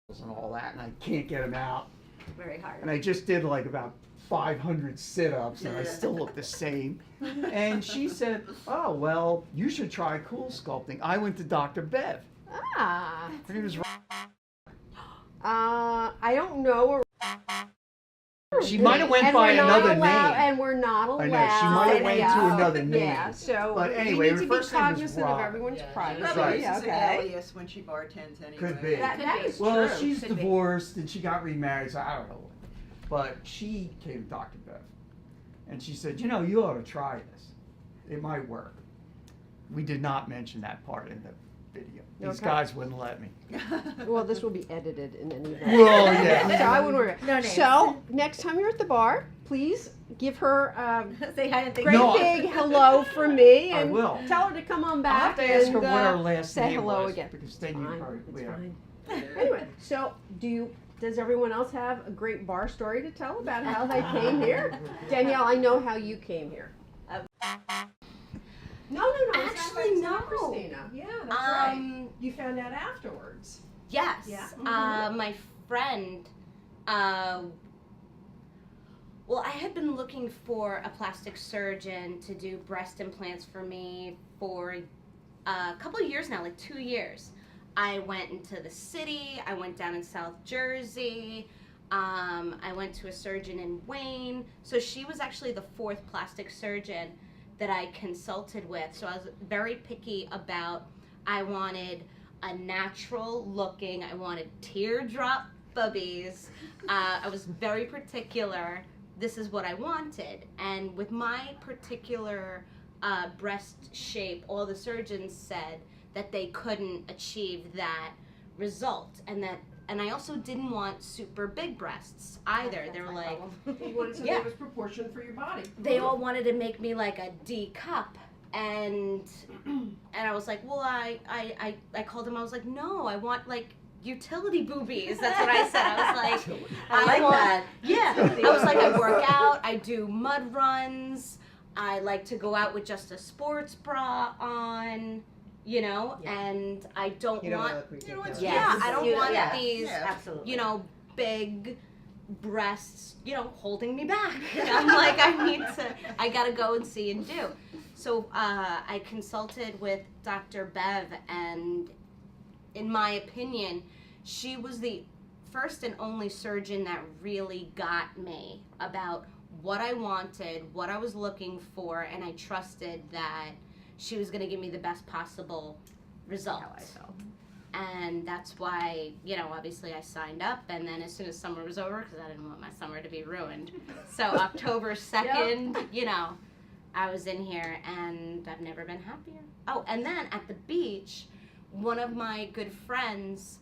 and all that, and I can't get them out. Very hard. And I just did like about 500 sit-ups, and I still look the same. And she said, "Oh well, you should try cool sculpting." I went to Dr. Bev. Ah. Her name was. I don't know. She might have went And by we're not another allowed- name. And we're not allowed. I know, she might have went to another name. Yeah, so But anyway, we her need to be first name was cognizant of Rob. everyone's Yeah, privacy. That's Probably right. uses an Okay. alias when she bartends anyway. Could be. That is Well, true. she's Could be. divorced and she got remarried, so I don't know. But she came to Dr. Bev, and she said, "You know, you ought to try this. It might work." We did not mention that part in the video. These Okay. guys wouldn't let me. Well, this will be edited in any event. Well, yeah. So I wouldn't worry. No names. So next time you're at the bar, please give her Say hi and thank great No, I- big hello from me, I and will. tell her to come on I'll back have to ask her and what her last say name hello was, again. because then you Fine, probably it's yeah. fine. Anyway, so does everyone else have a great bar story to tell about how they came here? Danielle, I know how you came here. No. Actually, no. Christina. Yeah, that's right. You found out afterwards. Yes. Yeah. My friend, well, I had been looking for a plastic surgeon to do breast implants for me for a couple of years now, like 2 years. I went into the city, I went down in South Jersey, I went to a surgeon in Wayne. So she was actually the fourth plastic surgeon that I consulted with. So I was very picky about, I wanted a natural looking, I wanted teardrop boobies. I was very particular. This is what I wanted. And with my particular breast shape, all the surgeons said that they couldn't achieve that result. And I also didn't want super big breasts either. They were like, You wanted something Yeah. that was proportioned for your body. they all wanted to make me like a D cup. And I was like, well, I called him, I was like, no, I want like utility boobies. That's what I said. I was like, I like want, that. Yeah. I was like, I work out, I do mud runs, I like to go out with just a sports bra on, you know, and I don't want, Yes. I don't You- want yeah. these, Yeah. absolutely, you know, big breasts, you know, holding me back. I'm like, I gotta go and see and do. So I consulted with Dr. Bev, and in my opinion, she was the first and only surgeon that really got me about what I wanted, what I was looking for, and I trusted that she was going to give me the best possible result. How I felt. And that's why, you know, obviously I signed up, and then as soon as summer was over, because I didn't want my summer to be ruined. So October 2nd, you know, I was in here, and I've never been happier. Oh, and then at the beach, one of my good friends,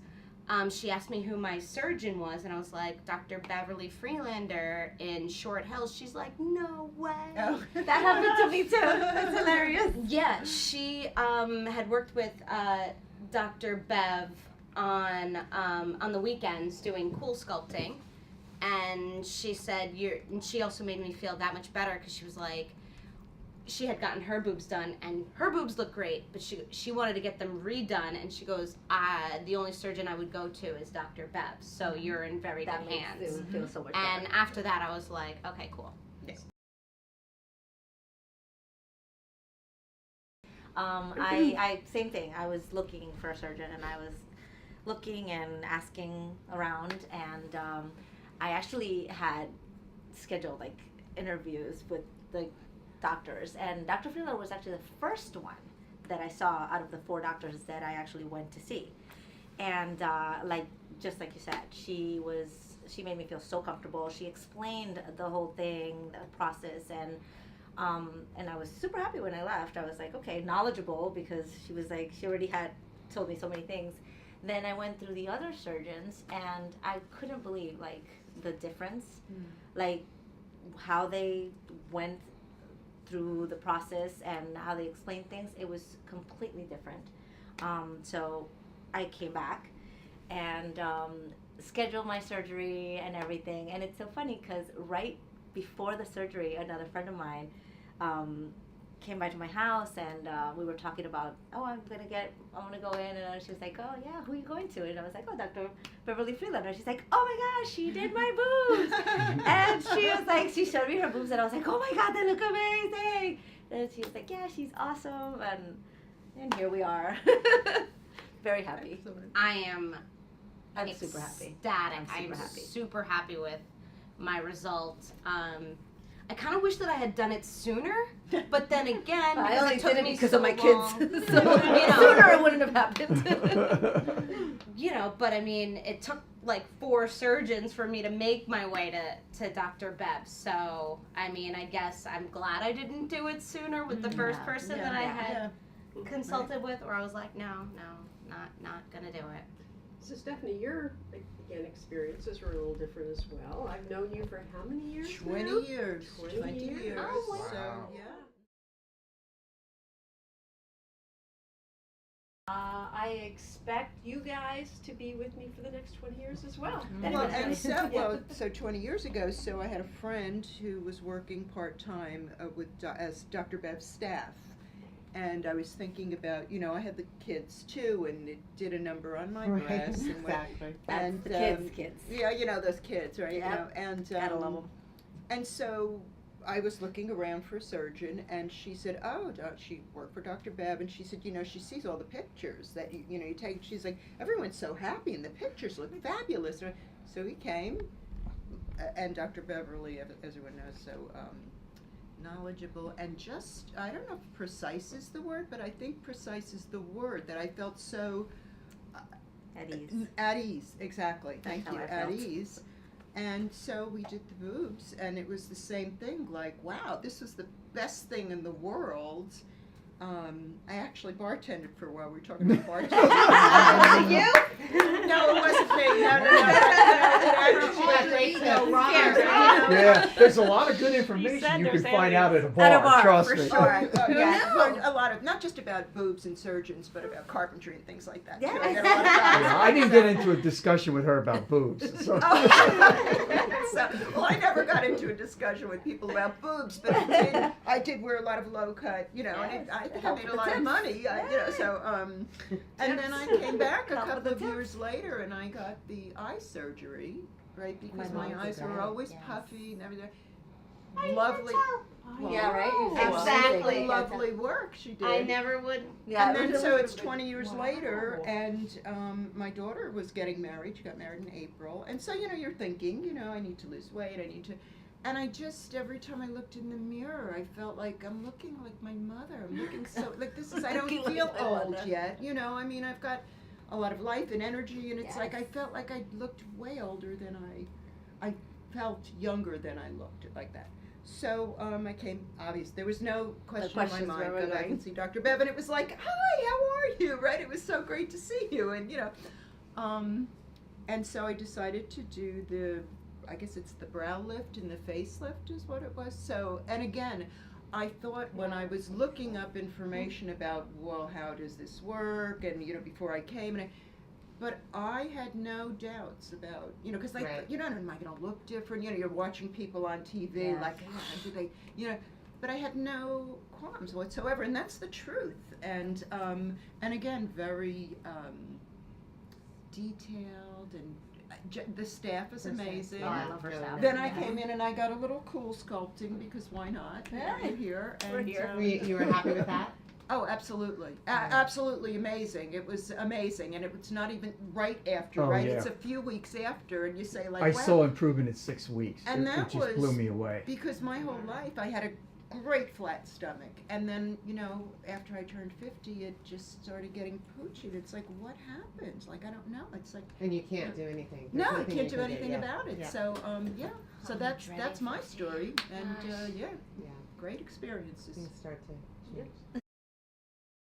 she asked me who my surgeon was, and I was like, Dr. Beverly Freelander in Short Hills. She's like, no way. Oh. That happened to me too. That's hilarious. Yeah, she had worked with Dr. Bev on the weekends doing cool sculpting, and she said and she also made me feel that much better because she was like, she had gotten her boobs done and her boobs look great, but she wanted to get them redone, and she goes, the only surgeon I would go to is Dr. Bev, so you're in very That good makes hands. it feel so much And better. after that, I was like, okay, cool. I same thing. I was looking for a surgeon, and I was looking and asking around, and I actually had scheduled like interviews with the doctors, and Dr. Freeland was actually the first one that I saw out of the 4 doctors that I actually went to see, and like just like you said, she made me feel so comfortable. She explained the whole thing, the process, and I was super happy when I left. I was like, okay, knowledgeable, because she was like, she already had told me so many things. Then I went through the other surgeons, and I couldn't believe like the difference, like how they went through the process and how they explained things. It was completely different. So I came back and scheduled my surgery and everything. And it's so funny because right before the surgery, another friend of mine came by to my house, and we were talking about, I want to go in, and she was like, oh yeah, who are you going to? And I was like, oh, Dr. Beverly Freelander. She's like, oh my gosh, she did my boobs. And she was like, she showed me her boobs, and I was like, oh my God, they look amazing. And she was like, yeah, she's awesome, and here we are. Very happy. I'm super happy. Ecstatic. I'm super I'm happy. super happy with my result. I kind of wish that I had done it sooner, but then again, I because only it took did it me because so of my long, kids. So you know, sooner it wouldn't have happened. you know, but I mean, it took like 4 surgeons for me to make my way to Dr. Bev. So, I mean, I guess I'm glad I didn't do it sooner with the first Yeah. person Yeah. that I Yeah. had consulted with, or I was like, no, not gonna do it. So Stephanie, your again experiences were a little different as well. I've known you for how many years? 20 now? years. 20 years. Oh, wow. So, Wow. yeah. I expect you guys to be with me for the next 20 years as well. Well, Definitely. and so 20 years ago, so I had a friend who was working part-time as Dr. Bev's staff. And I was thinking about, I had the kids too, and it did a number on my breasts. And Exactly. and, the kids. Yeah, those kids, right? Yep. And Gotta love 'em. And so I was looking around for a surgeon, and she said, she worked for Dr. Bev, and she said, she sees all the pictures that you take. She's like, everyone's so happy, and the pictures look fabulous. So he came, and Dr. Beverly, as everyone knows, so knowledgeable, and just, I don't know if precise is the word, but I think precise is the word, that I felt so At ease. at ease, exactly. Thank That's you. how I At felt. ease. And so we did the boobs, and it was the same thing. Like, wow, this was the best thing in the world. I actually bartended for a while. We were talking about bartending. You? No, it wasn't me. Yeah, there's a lot of good information you can find out at a bar. Trust for me. sure. Yeah, learned a lot of, not just about boobs and surgeons, but about carpentry and things like that. too. Yeah. I met a lot of guys. Yeah, I didn't get into a discussion with her about boobs. So. Well, I never got into a discussion with people about boobs, but I did wear a lot of low cut, and I think I made a lot of money, and then I came back a Help with couple the of tips. years later, and I got the eye surgery, right, because My my mom eyes did were that, always yes. puffy and everything. Lovely. Yeah, right? Exactly. Lovely work she did. I never would. Yeah, And it then was so really it's 20 years Wow. later, and my daughter was getting married. She got married in April, and so you're thinking, I need to lose weight. I need to, and I just every time I looked in the mirror, I felt like I'm looking like my mother. I'm looking so like this is. I don't Looking like feel my old mother. yet. I mean, I've got a lot of life and energy, and it's like I Yes. felt like I looked way older than I felt younger than I looked like that. So I came, obviously, there was no question in my questions mind, were go back going. and see Dr. Bev, and it was like, hi, how are you, right? It was so great to see you, and and so I decided to do I guess it's the brow lift and the facelift is what it was. So, and again, I thought when I was looking up information about, well, how does this work, and before I came, but I had no doubts about, because Right. am I going to look different? You're watching people on TV, Yes. like, do they, but I had no qualms whatsoever, and that's the truth. And again, very detailed, and the staff is amazing. Oh, I love her staff. Then I came in and I got a little cool sculpting, because why not? We're here. We're And, here. You were happy with that? Oh, absolutely. Absolutely amazing. It was amazing. And it's not even right after, Oh, right? yeah. It's a few weeks after, and you say, like, I wow. saw improvement in 6 weeks. And it that just blew was- me away. Because my whole life I had a great flat stomach. And then, after I turned 50, it just started getting poochy. It's like, what happened? Like, I don't know. It's like, And you can't do anything. no, I There's nothing can't you do can anything yeah. about it. Yeah. So, yeah. So I'm that's dreading my 50. story. And, Gosh. yeah, Yeah. great experiences. Things start to change.